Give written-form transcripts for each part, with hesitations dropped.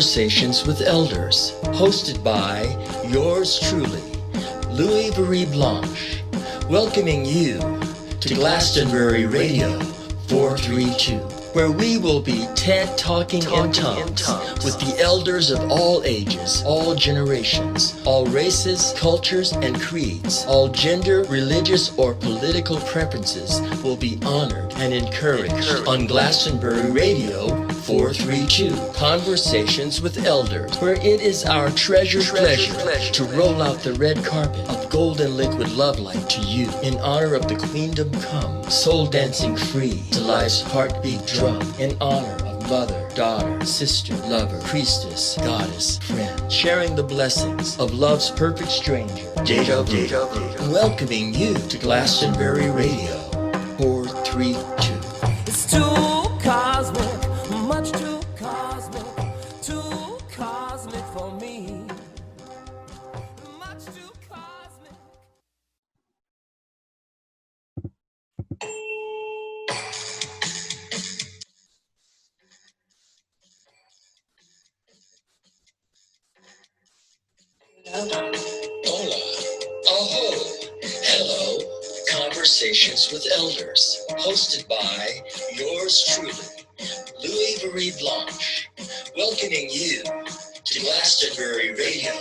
Conversations with Elders, hosted by yours truly, Louis Marie Blanche, welcoming you to Glastonbury Radio 432, where we will be TED Talking in tongues with the elders of all ages, all generations, all races, cultures, and creeds. All gender, religious, or political preferences will be honored and encouraged on Glastonbury Radio 432, Conversations with Elders, where it is our treasured pleasure to roll out the red carpet of golden liquid love light to you in honor of the Queendom Come, soul dancing free to life's heartbeat drum, in honor of mother, daughter, sister, lover, priestess, goddess, friend, sharing the blessings of love's perfect stranger, Deja Vu, welcoming you to Glastonbury Radio 432. It's too cosmic, much too cosmic for me. Much too cosmic. Hola, aho, hello, Conversations with Elders, hosted by yours truly, Louis Marie Blanche, welcoming you to Glastonbury Radio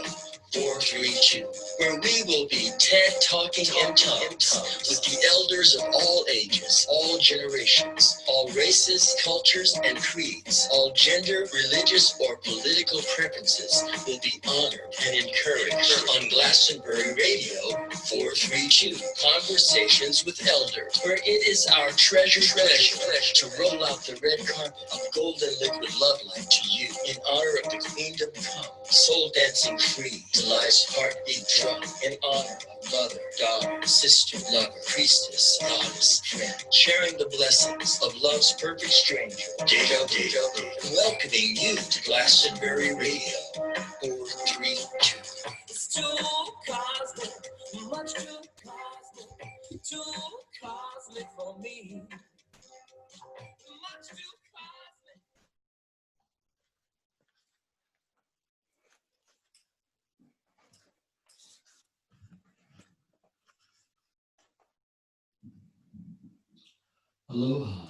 432, where we will be TED Talking in tongues with the elders of all ages, all generations, all races, cultures, and creeds. All gender, religious, or political preferences will be honored and encouraged on Glastonbury Radio 432, Conversations with Elders, where it is our treasured pleasure to roll out the red carpet of golden liquid love light to you in honor of the Queendom Come, soul dancing free to life's heartbeat drum, in honor of mother, daughter, sister, lover, priestess, goddess, friend, sharing the blessings of love's perfect stranger, Deja Vu, welcoming you to Glastonbury Radio 432. It's too cosmic, much too cosmic for me. Much too cosmic. Aloha,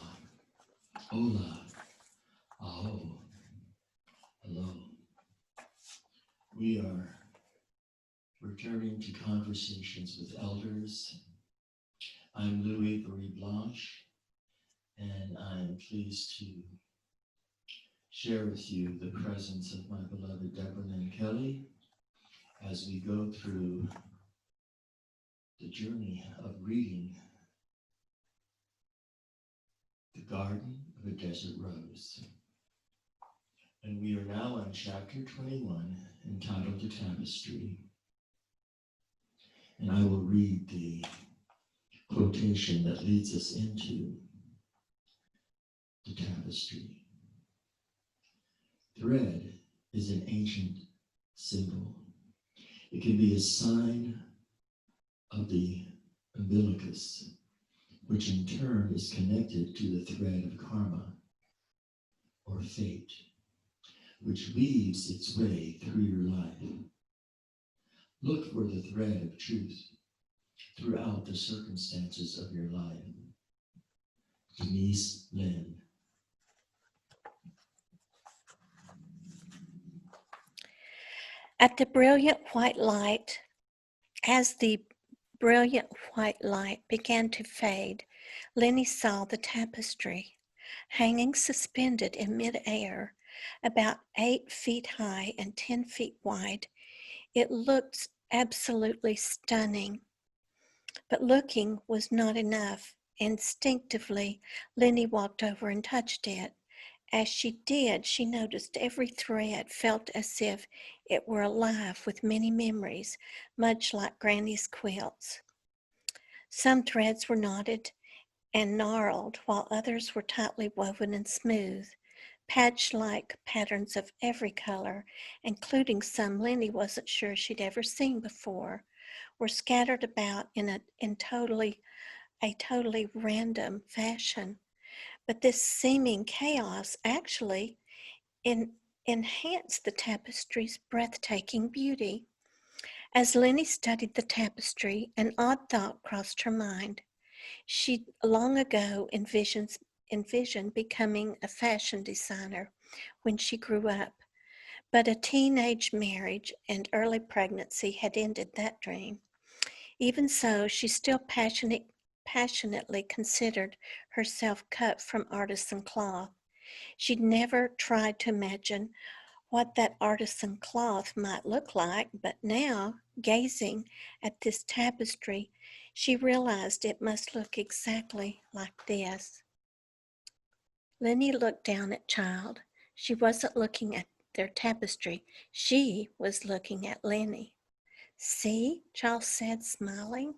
hola, aho, hello. We are returning to Conversations with Elders. I'm Louis Marie Blanche, and I am pleased to share with you the presence of my beloved Deborah L. Kelley as we go through the journey of reading The Garden of a Desert Rose. And we are now on chapter 21, entitled The Tapestry. And I will read the quotation that leads us into the tapestry. Thread is an ancient symbol. It can be a sign of the umbilicus, which in turn is connected to the thread of karma, or fate, which weaves its way through your life. Look for the thread of truth throughout the circumstances of your life. Denise Lynn. At the brilliant white light, as the brilliant white light began to fade, Lenny saw the tapestry hanging suspended in midair, about 8 feet high and 10 feet wide. It looked absolutely stunning, but looking was not enough. Instinctively, Lenny walked over and touched it. As she did, she noticed every thread felt as if it were alive with many memories, much like Granny's quilts. Some threads were knotted and gnarled, while others were tightly woven and smooth. Patch-like patterns of every color, including some Lenny wasn't sure she'd ever seen before, were scattered about in a totally random fashion. But this seeming chaos actually enhanced the tapestry's breathtaking beauty. As Lenny studied the tapestry, an odd thought crossed her mind. She long ago envisioned becoming a fashion designer when she grew up, but a teenage marriage and early pregnancy had ended that dream. Even so, she still passionately considered herself cut from artisan cloth. She'd never tried to imagine what that artisan cloth might look like, but now, gazing at this tapestry, she realized it must look exactly like this. Lenny looked down at Child. She wasn't looking at their tapestry. She was looking at Lenny. See, Child said, smiling.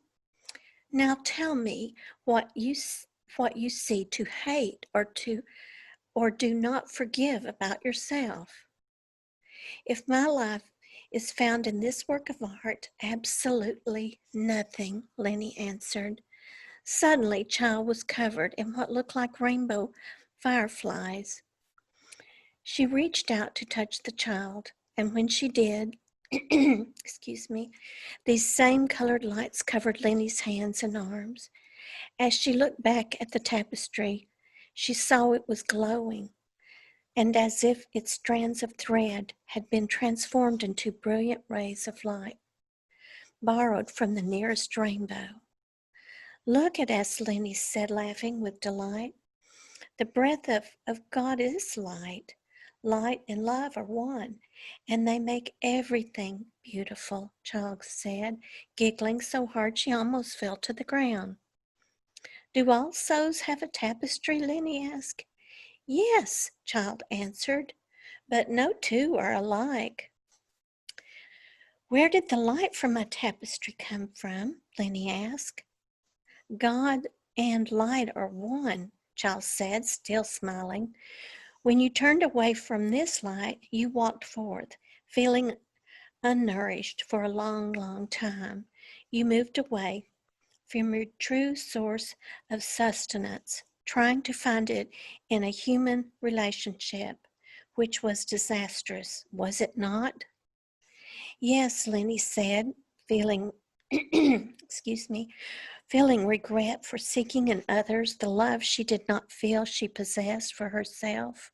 Now tell me what you see to hate or do not forgive about yourself. If my life is found in this work of art, absolutely nothing, Lenny answered. Suddenly, Child was covered in what looked like rainbow fireflies. She reached out to touch the child, and when she did, excuse me, these same colored lights covered Lenny's hands and arms. As she looked back at the tapestry, she saw it was glowing, and as if its strands of thread had been transformed into brilliant rays of light, borrowed from the nearest rainbow. Look at us, Lenny said, laughing with delight. The breath of God is light. Light and love are one, and they make everything beautiful, Child said, giggling so hard she almost fell to the ground. Do all sews have a tapestry? Lenny asked. Yes, Child answered, but no two are alike. Where did the light from my tapestry come from? Lenny asked. God and light are one, Child said, still smiling. When you turned away from this light, you walked forth, feeling unnourished for a long, long time. You moved away from your true source of sustenance, trying to find it in a human relationship, which was disastrous, was it not? Yes, Lenny said, feeling, excuse me, feeling regret for seeking in others the love she did not feel she possessed for herself.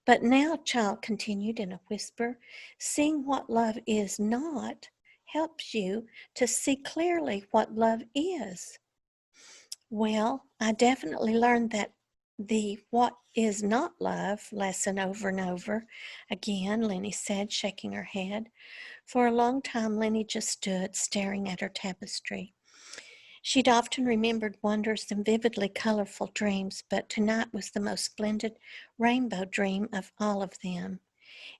But now, Child continued in a whisper, seeing what love is not helps you to see clearly what love is. Well, I definitely learned that the what is not love lesson over and over again, Lenny said, shaking her head. For a long time, Lenny just stood staring at her tapestry. She'd often remembered wondrous and vividly colorful dreams, but tonight was the most splendid rainbow dream of all of them.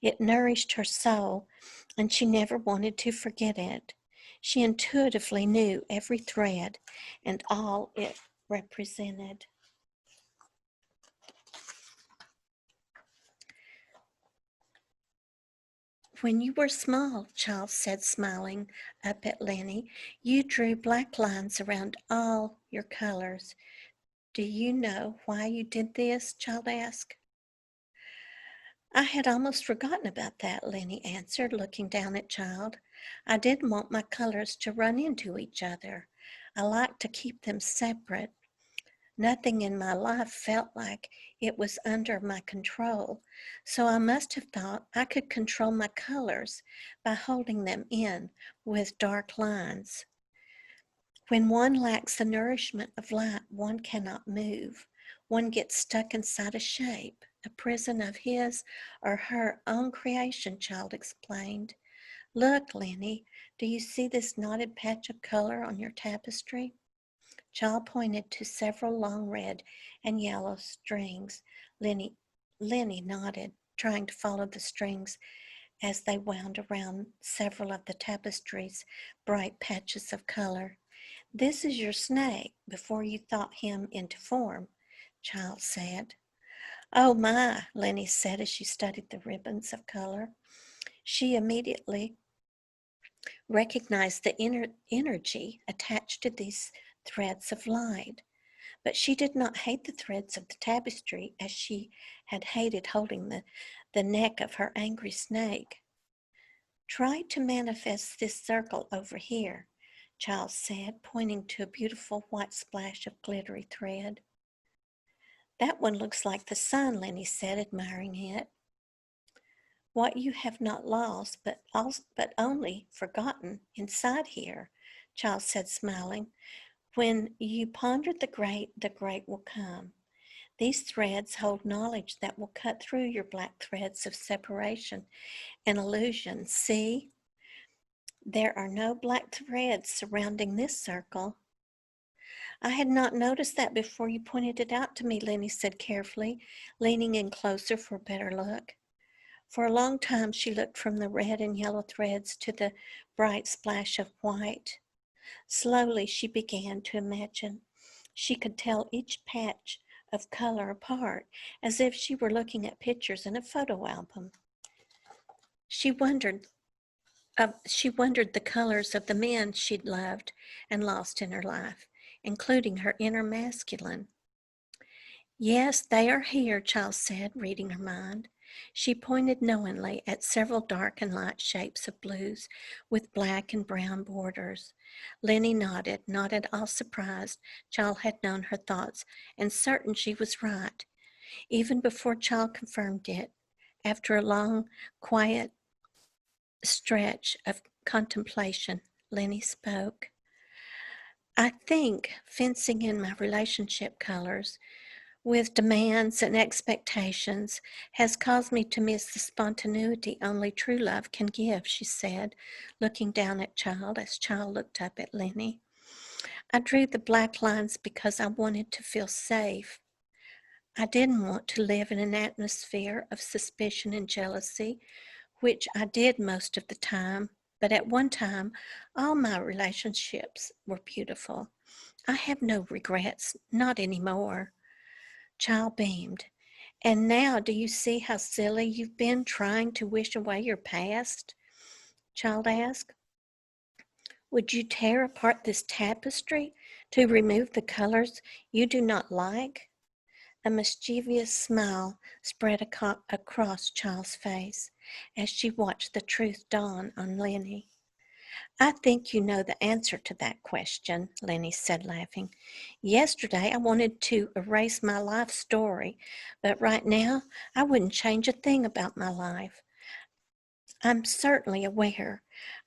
It nourished her soul, and she never wanted to forget it. She intuitively knew every thread and all it represented. When you were small, Child said, smiling up at Lenny, you drew black lines around all your colors. Do you know why you did this? Child asked. I had almost forgotten about that, Lenny answered, looking down at Child. I didn't want my colors to run into each other. I liked to keep them separate. Nothing in my life felt like it was under my control, so I must have thought I could control my colors by holding them in with dark lines. When one lacks the nourishment of light, one cannot move. One gets stuck inside a shape, a prison of his or her own creation, Child explained. Look, Lenny, do you see this knotted patch of color on your tapestry? Child pointed to several long red and yellow strings. Lenny nodded, trying to follow the strings as they wound around several of the tapestry's bright patches of color. This is your snake before you thought him into form, Child said. Oh my, Lenny said as she studied the ribbons of color. She immediately recognized the energy attached to these threads of light. But she did not hate the threads of the tapestry as she had hated holding the neck of her angry snake. Try to manifest this circle over here, Child said, pointing to a beautiful white splash of glittery thread. That one looks like the sun, Lenny said, admiring it. What you have not lost, but only forgotten inside here, Child said, smiling. When you ponder the great will come. These threads hold knowledge that will cut through your black threads of separation and illusion. See, there are no black threads surrounding this circle. I had not noticed that before you pointed it out to me, Lenny said carefully, leaning in closer for a better look. For a long time, she looked from the red and yellow threads to the bright splash of white. Slowly, she began to imagine. She could tell each patch of color apart, as if she were looking at pictures in a photo album. She wondered the colors of the men she'd loved and lost in her life, including her inner masculine. Yes, they are here, Child said, reading her mind. She pointed knowingly at several dark and light shapes of blues with black and brown borders. Lenny nodded, not at all surprised. Child had known her thoughts and certain she was right, even before Child confirmed it. After a long, quiet stretch of contemplation, Lenny spoke. I think fencing in my relationship colors with demands and expectations has caused me to miss the spontaneity only true love can give, she said, looking down at Child as Child looked up at Lenny. I drew the black lines because I wanted to feel safe. I didn't want to live in an atmosphere of suspicion and jealousy, which I did most of the time, but at one time, all my relationships were beautiful. I have no regrets, not anymore. Child beamed. And now do you see how silly you've been trying to wish away your past? Child asked. Would you tear apart this tapestry to remove the colors you do not like? A mischievous smile spread across Child's face as she watched the truth dawn on Lenny. I think you know the answer to that question, Lenny said, laughing. Yesterday I wanted to erase my life story, but right now I wouldn't change a thing about my life. I'm certainly aware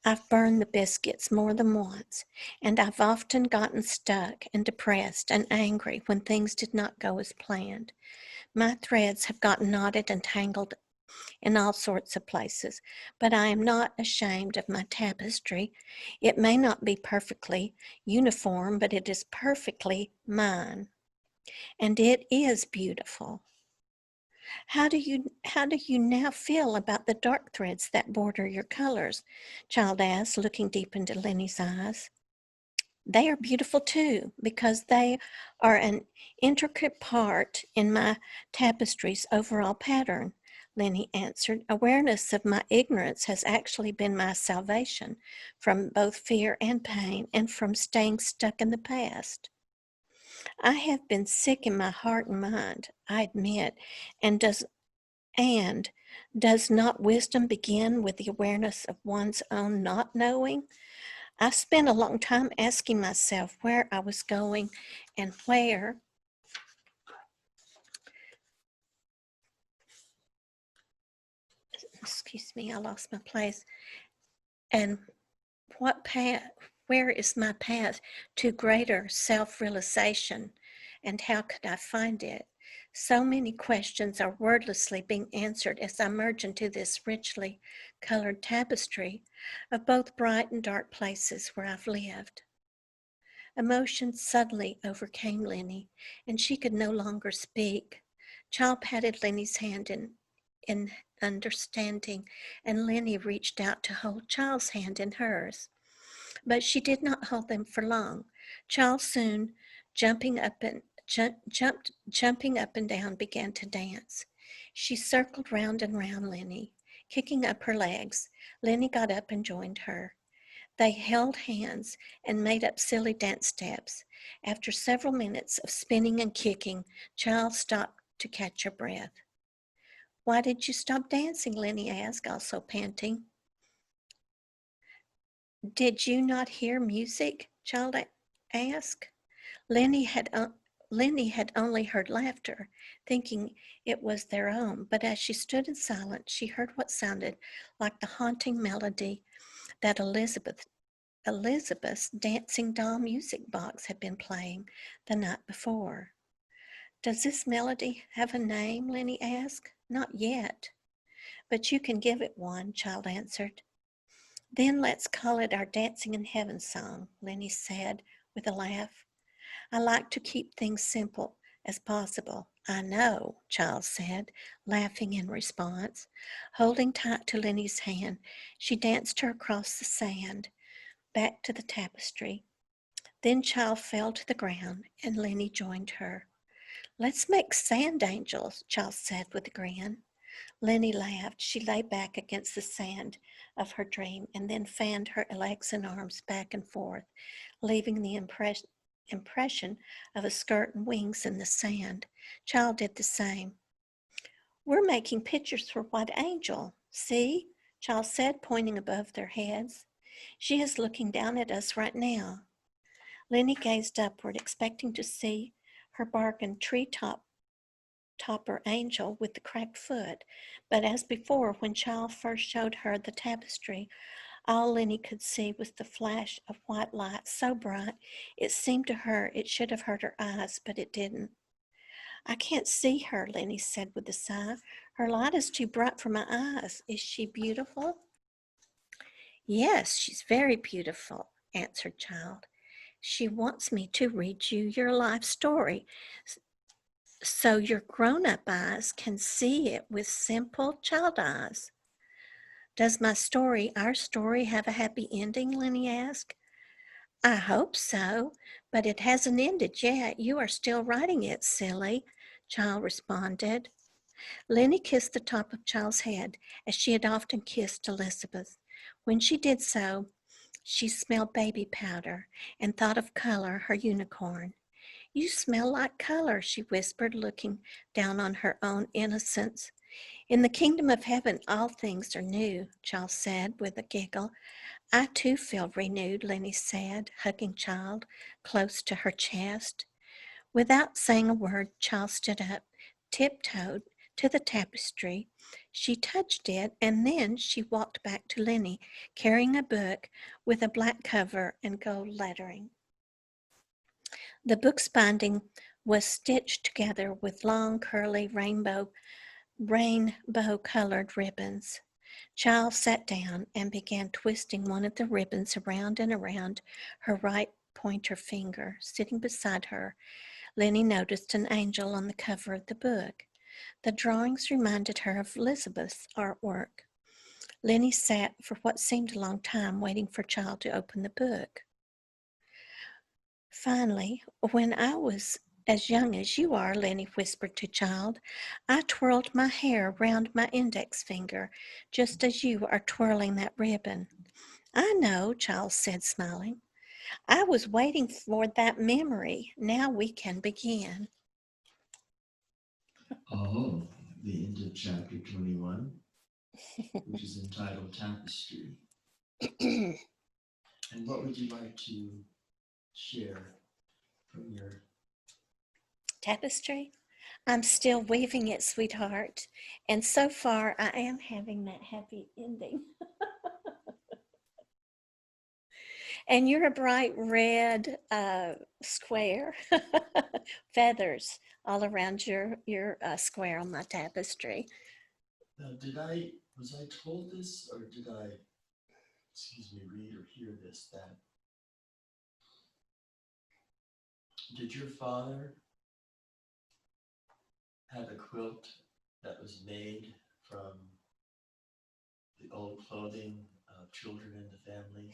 I've burned the biscuits more than once, and I've often gotten stuck and depressed and angry when things did not go as planned. My threads have gotten knotted and tangled in all sorts of places, but I am not ashamed of my tapestry. It may not be perfectly uniform, but it is perfectly mine, and it is beautiful. How do you now feel about the dark threads that border your colors? Child asked, looking deep into Lenny's eyes. They are beautiful too, because they are an intricate part in my tapestry's overall pattern, Lenny answered. Awareness of my ignorance has actually been my salvation from both fear and pain and from staying stuck in the past. I have been sick in my heart and mind, I admit, and does not wisdom begin with the awareness of one's own not knowing? I spent a long time asking myself where I was going and I lost my place, and where is my path to greater self-realization, and how could I find it? So many questions are wordlessly being answered as I merge into this richly colored tapestry of both bright and dark places where I've lived. Emotion suddenly overcame Lenny, and she could no longer speak. Child patted Lenny's hand in understanding, and Lenny reached out to hold Child's hand in hers. But she did not hold them for long. Child soon, jumping up and down, began to dance. She circled round and round Lenny, kicking up her legs. Lenny got up and joined her. They held hands and made up silly dance steps. After several minutes of spinning and kicking, Child stopped to catch her breath. Why did you stop dancing? Lenny asked, also panting. Did you not hear music? Child asked. Lenny had only heard laughter, thinking it was their own, but as she stood in silence, she heard what sounded like the haunting melody that Elizabeth's dancing doll music box had been playing the night before. Does this melody have a name? Lenny asked. Not yet, but you can give it one, Child answered. Then let's call it our Dancing in Heaven song, Lenny said with a laugh. I like to keep things simple as possible. I know, Child said, laughing in response. Holding tight to Lenny's hand, she danced her across the sand, back to the tapestry. Then Child fell to the ground, and Lenny joined her. Let's make sand angels, Child said with a grin. Lenny laughed. She lay back against the sand of her dream and then fanned her legs and arms back and forth, leaving the impression of a skirt and wings in the sand. Child did the same. We're making pictures for White Angel. See? Child said, pointing above their heads. She is looking down at us right now. Lenny gazed upward, expecting to see her bargain topper angel with the cracked foot, but as before, when Child first showed her the tapestry, all Lenny could see was the flash of white light so bright it seemed to her it should have hurt her eyes, but it didn't. I can't see her, Lenny said with a sigh. Her light is too bright for my eyes. Is she beautiful? Yes, she's very beautiful, answered Child. She wants me to read you your life story so your grown-up eyes can see it with simple child eyes. Does our story, have a happy ending? Lenny asked. I hope so, but it hasn't ended yet. You are still writing it, silly, Child responded. Lenny kissed the top of Child's head, as she had often kissed Elizabeth. When she did so, she smelled baby powder and thought of Color, her unicorn. You smell like Color, she whispered, looking down on her own innocence. In the kingdom of heaven, all things are new, Child said with a giggle. I too feel renewed, Lenny said, hugging Child close to her chest. Without saying a word, Child stood up, tiptoed to the tapestry. She touched it, and then she walked back to Lenny, carrying a book with a black cover and gold lettering. The book's binding was stitched together with long, curly, rainbow-colored ribbons. Child sat down and began twisting one of the ribbons around and around her right pointer finger. Sitting beside her, Lenny noticed an angel on the cover of the book. The drawings reminded her of Elizabeth's artwork. Lenny sat for what seemed a long time, waiting for Child to open the book. Finally, when I was as young as you are, Lenny whispered to Child, I twirled my hair round my index finger, just as you are twirling that ribbon. I know, Child said, smiling. I was waiting for that memory. Now we can begin. Oh, the end of chapter 21, which is entitled Tapestry. And what would you like to share from your Tapestry? I'm still weaving it, sweetheart. And so far, I am having that happy ending. And you're a bright red square, feathers all around your square on my tapestry. Now, was I told this, or did I, read or hear this, that did your father have a quilt that was made from the old clothing of children in the family?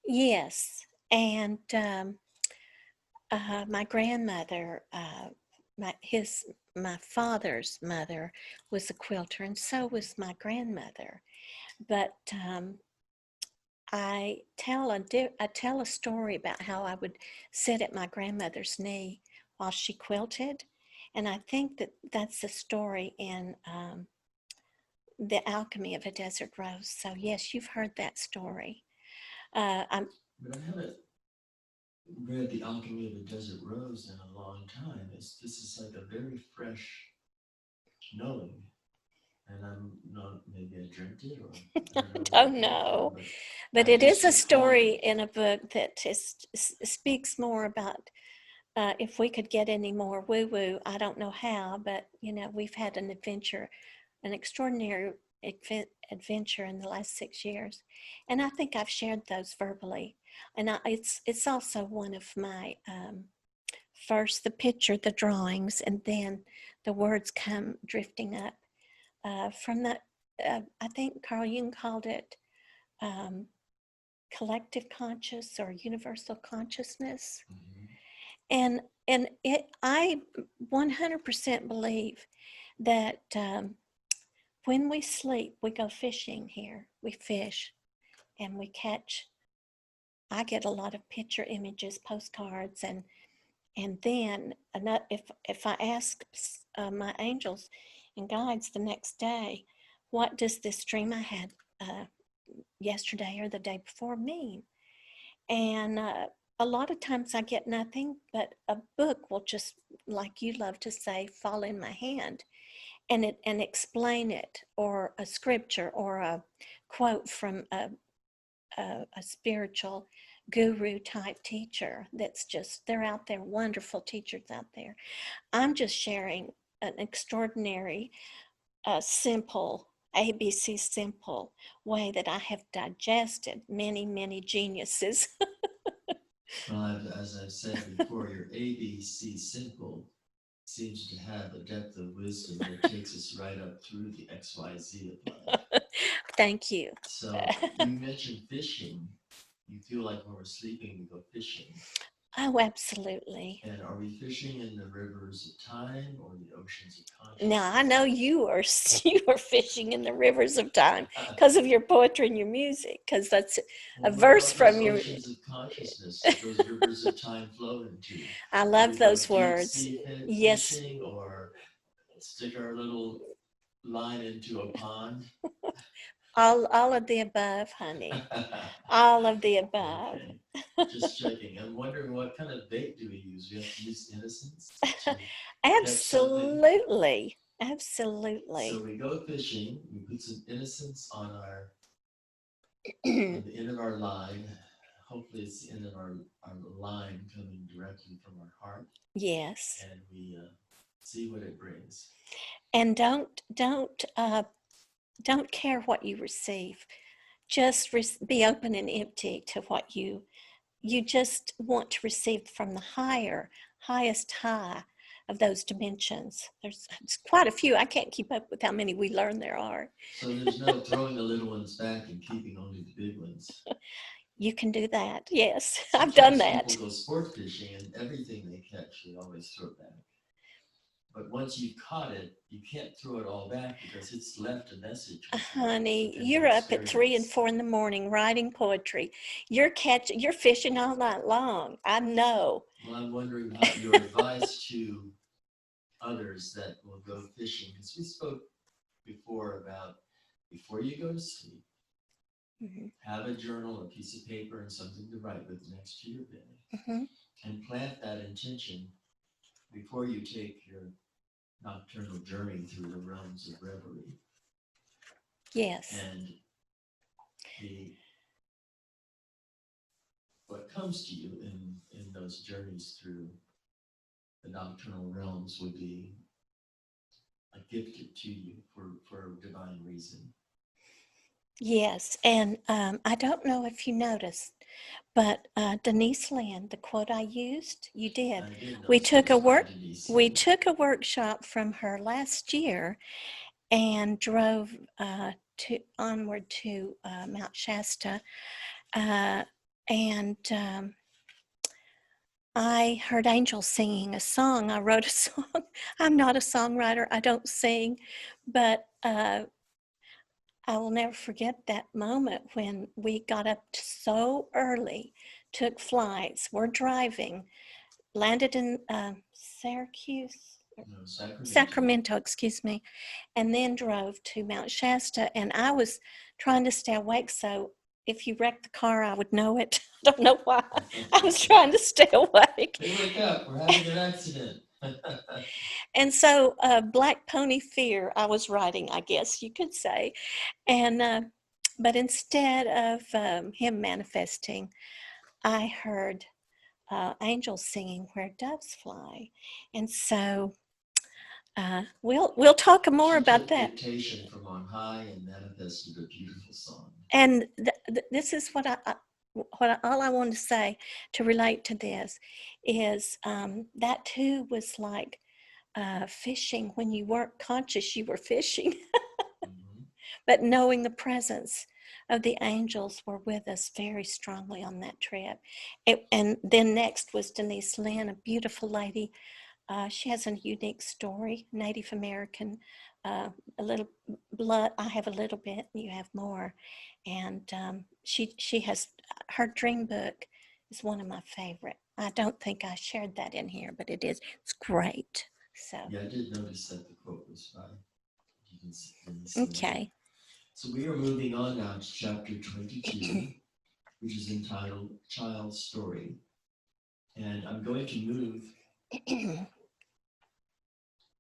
Yes, and my grandmother, my father's mother was a quilter, and so was my grandmother. But I tell a story about how I would sit at my grandmother's knee while she quilted, and I think that's a story in The Alchemy of a Desert Rose. So yes, you've heard that story. But I haven't read The Alchemy of a Desert Rose in a long time. This is like a very fresh knowing. And I'm not, maybe I dreamt it, or I don't know. But it is a story in a book that speaks more about, if we could get any more woo-woo, I don't know how, but we've had an extraordinary adventure in the last 6 years, and I think I've shared those verbally. And it's also one of my first the picture, the drawings, and then the words come drifting up from the. I think Carl Jung called it collective conscious or universal consciousness. Mm-hmm. And I 100% believe that when we sleep, we go fishing here. We fish and we catch. I get a lot of picture images, postcards, and then if I ask my angels and guides the next day, what does this dream I had yesterday or the day before mean? And a lot of times I get nothing, but a book will just, like you love to say, fall in my hand and explain it, or a scripture or a quote from a spiritual guru type teacher that's just, they're out there, wonderful teachers out there. I'm just sharing an extraordinary, simple, ABC simple way that I have digested many geniuses. Well, as I've said before, your ABC simple seems to have a depth of wisdom that takes us right up through the XYZ of life. Thank you. So you mentioned fishing. You feel like when we're sleeping, we go fishing. Oh, absolutely. And are we fishing in the rivers of time or the oceans of consciousness? Now, I know you are fishing in the rivers of time because of your poetry and your music, because that's a verse from your oceans of consciousness that those rivers of time flow into. I love those words. Fishing, yes. Or stick our little line into a pond. All of the above, honey. All of the above. Okay. Just checking. I'm wondering, what kind of bait do we use? We have to use innocence? Absolutely. So we go fishing, we put some innocence on the end of our line. Hopefully it's the end of our line coming directly from our heart. Yes. And we see what it brings. And don't care what you receive. Just be open and empty to what you just want to receive from the highest high of those dimensions. There's quite a few. I can't keep up with how many we learn there are. So there's no throwing the little ones back and keeping only the big ones. You can do that. Yes, I've done that. People go sport fishing and everything they catch, they always throw it back. But once you've caught it, you can't throw it all back because it's left a message. Honey, you're up at 3 and 4 in the morning writing poetry. You're fishing all night long. I know. Well, I'm wondering how your advice to others that will go fishing, because we spoke before about before you go to sleep, have a journal, a piece of paper, and something to write with next to your bed, and plant that intention before you take your nocturnal journey through the realms of reverie. Yes. And what comes to you in those journeys through the nocturnal realms would be gifted to you for a divine reason. Yes, and I don't know if you noticed, but Denise Lynn, the quote I used, you did. We took a workshop from her last year and drove onward to Mount Shasta, and I heard angels singing a song. I wrote a song. I'm not a songwriter. I don't sing, but I will never forget that moment when we got up so early, took flights, we're driving, landed in Syracuse No, Sacramento. Sacramento, excuse me, and then drove to Mount Shasta. And I was trying to stay awake, so if you wrecked the car, I would know it. I don't know why. I was trying to stay awake. Hey, wake up, we're having an accident. And so Black Pony Fear I was writing, I guess you could say. And but instead of him manifesting, I heard angels singing Where Doves Fly. And so we'll talk more about that. Dictation from on high and manifested a beautiful song. And this is what all I want to say to relate to this is that too was like fishing. When you weren't conscious, you were fishing. Mm-hmm. But knowing the presence of the angels were with us very strongly on that trip. And then next was Denise Lynn, a beautiful lady. She has a unique story, Native American, a little blood. I have a little bit, you have more. And she has, her dream book is one of my favorite. I don't think I shared that in here, but it is. It's great. So yeah, I did notice that the quote was by okay. So we are moving on now to chapter 22, which is entitled Child's Story. And I'm going to move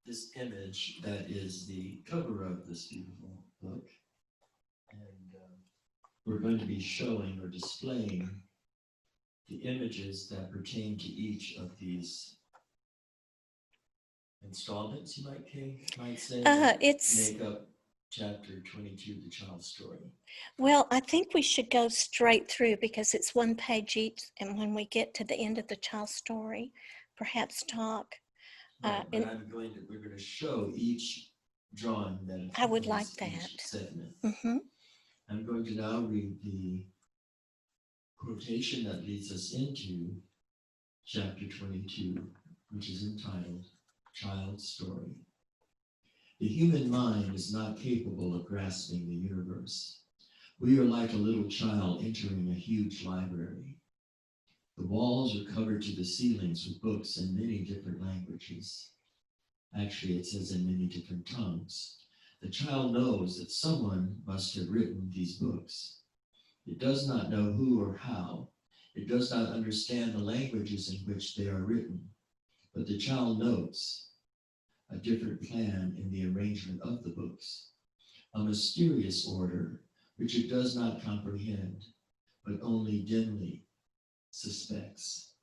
this image that is the cover of this beautiful book. And we're going to be showing or displaying the images that pertain to each of these installments, you might say, It's make up chapter 22, the Child's Story. Well, I think we should go straight through because it's one page each, and when we get to the end of the child's story, perhaps talk. Right, but we're going to show each drawing that I would like accompanies that. each segment. Mm-hmm. I'm going to now read the quotation that leads us into chapter 22, which is entitled Child's Story. The human mind is not capable of grasping the universe. We are like a little child entering a huge library. The walls are covered to the ceilings with books in many different languages. Actually, it says in many different tongues. The child knows that someone must have written these books. It does not know who or how. It does not understand the languages in which they are written. But the child notes a different plan in the arrangement of the books, a mysterious order which it does not comprehend, but only dimly suspects.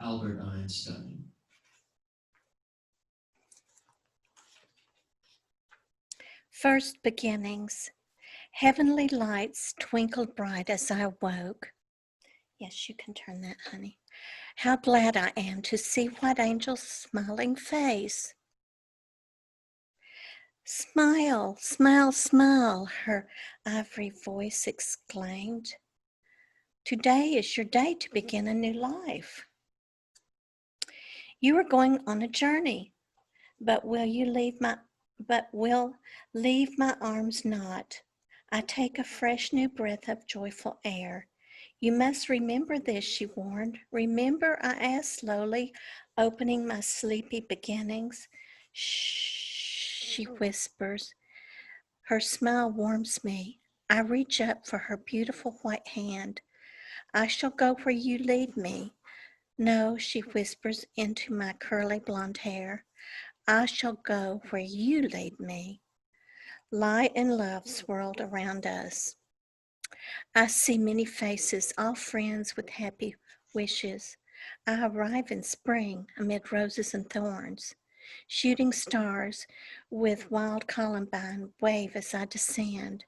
Albert Einstein. First beginnings. Heavenly lights twinkled bright as I woke. Yes, you can turn that, honey. How glad I am to see White Angel's smiling face. Smile, smile, smile, her ivory voice exclaimed. Today is your day to begin a new life. You are going on a journey, but will leave my arms not? I take a fresh new breath of joyful air. You must remember this, she warned. Remember, I asked slowly, opening my sleepy beginnings. Shh, she whispers. Her smile warms me. I reach up for her beautiful white hand. I shall go where you lead me. No, she whispers into my curly blonde hair. I shall go where you lead me. Light and love swirled around us. I see many faces, all friends with happy wishes. I arrive in spring amid roses and thorns. Shooting stars with wild columbine wave as I descend.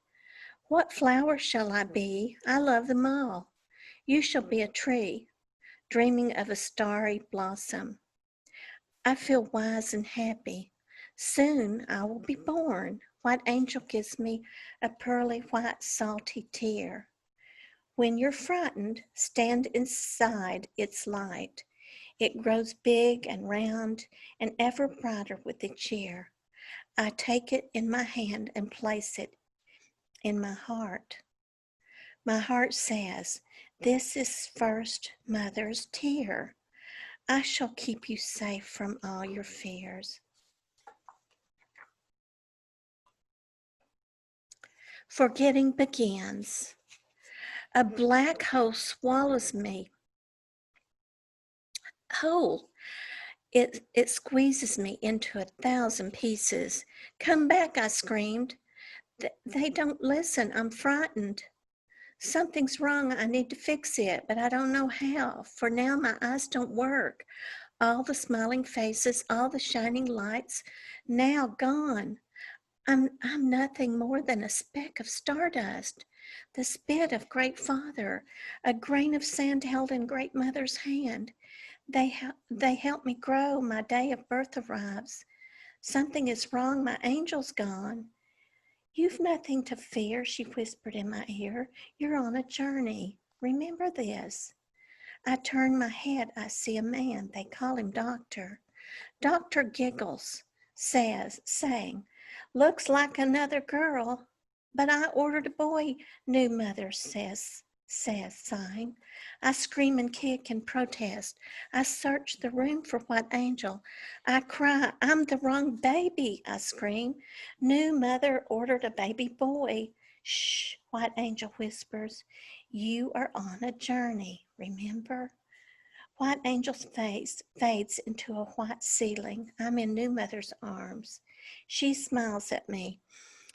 What flower shall I be? I love them all. You shall be a tree, dreaming of a starry blossom. I feel wise and happy. Soon I will be born. White Angel gives me a pearly white salty tear. When you're frightened, stand inside its light. It grows big and round and ever brighter with each year. I take it in my hand and place it in my heart. My heart says, this is first mother's tear. I shall keep you safe from all your fears. Forgetting begins. A black hole swallows me whole. It squeezes me into 1,000 pieces. Come back, I screamed. They don't listen. I'm frightened. Something's wrong. I need to fix it, but I don't know how. For now, my eyes don't work. All the smiling faces, all the shining lights, now gone. I'm nothing more than a speck of stardust, the spit of Great Father, a grain of sand held in Great Mother's hand. They help me grow. My day of birth arrives. Something is wrong. My angel's gone. You've nothing to fear, she whispered in my ear. You're on a journey. Remember this. I turn my head. I see a man. They call him Doctor. Doctor giggles, saying, looks like another girl, but I ordered a boy, new mother says, sighing. I scream and kick and protest. I search the room for White Angel. I cry, I'm the wrong baby, I scream. New mother ordered a baby boy. Shh, White Angel whispers. You are on a journey, remember? White Angel's face fades into a white ceiling. I'm in New Mother's arms. She smiles at me.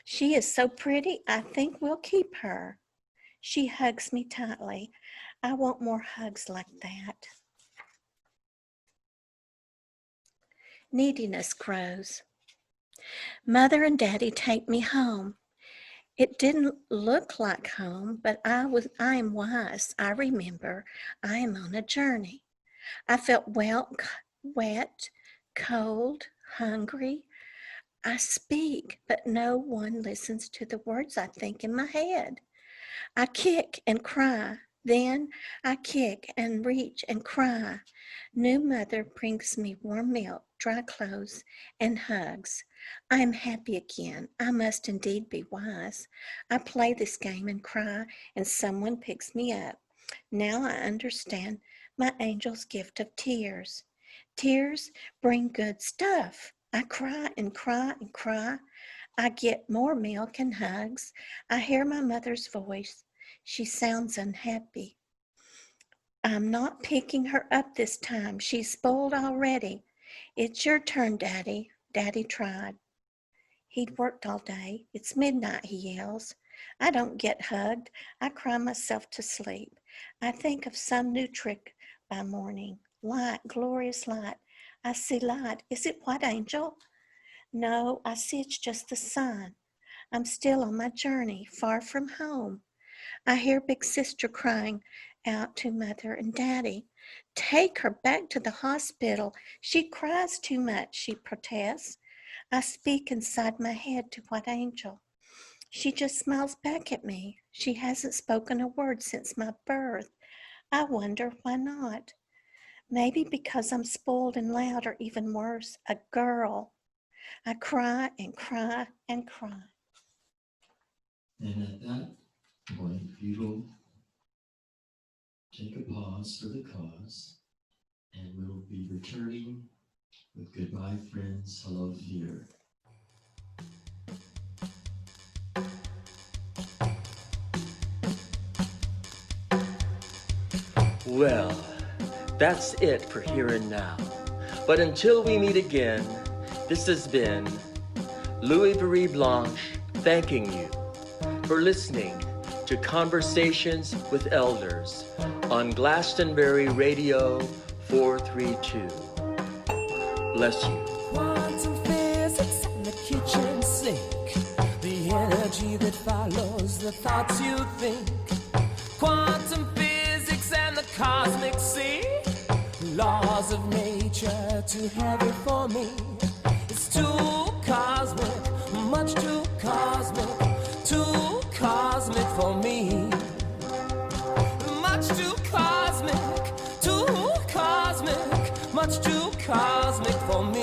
She is so pretty, I think we'll keep her. She hugs me tightly. I want more hugs like that. Neediness grows. Mother and Daddy take me home. It didn't look like home, but I am wise. I remember I am on a journey. I felt wet, cold, hungry. I speak, but no one listens to the words I think in my head. I kick and cry. Then I kick and reach and cry. New mother brings me warm milk, dry clothes, and hugs. I am happy again. I must indeed be wise. I play this game and cry, and someone picks me up. Now I understand my angel's gift of tears. Tears bring good stuff. I cry and cry and cry. I get more milk and hugs. I hear my mother's voice. She sounds unhappy. I'm not picking her up this time. She's spoiled already. It's your turn, Daddy. Daddy tried. He'd worked all day. It's midnight, he yells. I don't get hugged. I cry myself to sleep. I think of some new trick by morning. Light, glorious light. I see light. Is it White Angel? No, I see it's just the sun. I'm still on my journey, far from home. I hear Big Sister crying out to Mother and Daddy. Take her back to the hospital. She cries too much, she protests. I speak inside my head to White Angel. She just smiles back at me. She hasn't spoken a word since my birth. I wonder why not. Maybe because I'm spoiled and loud, or even worse, a girl. I cry and cry and cry. And at that point, we will take a pause for the cause, and we'll be returning with Goodbye Friends, Hello Fear. Well, that's it for here and now. But until we meet again, this has been Louis Blanche thanking you for listening to Conversations with Elders on Glastonbury Radio 432. Bless you. Quantum physics in the kitchen sink, the energy that follows the thoughts you think. Quantum physics and the cosmic sea, laws of nature too heavy for me. It's too cosmic, much too cosmic for me. Much too cosmic, much too cosmic for me.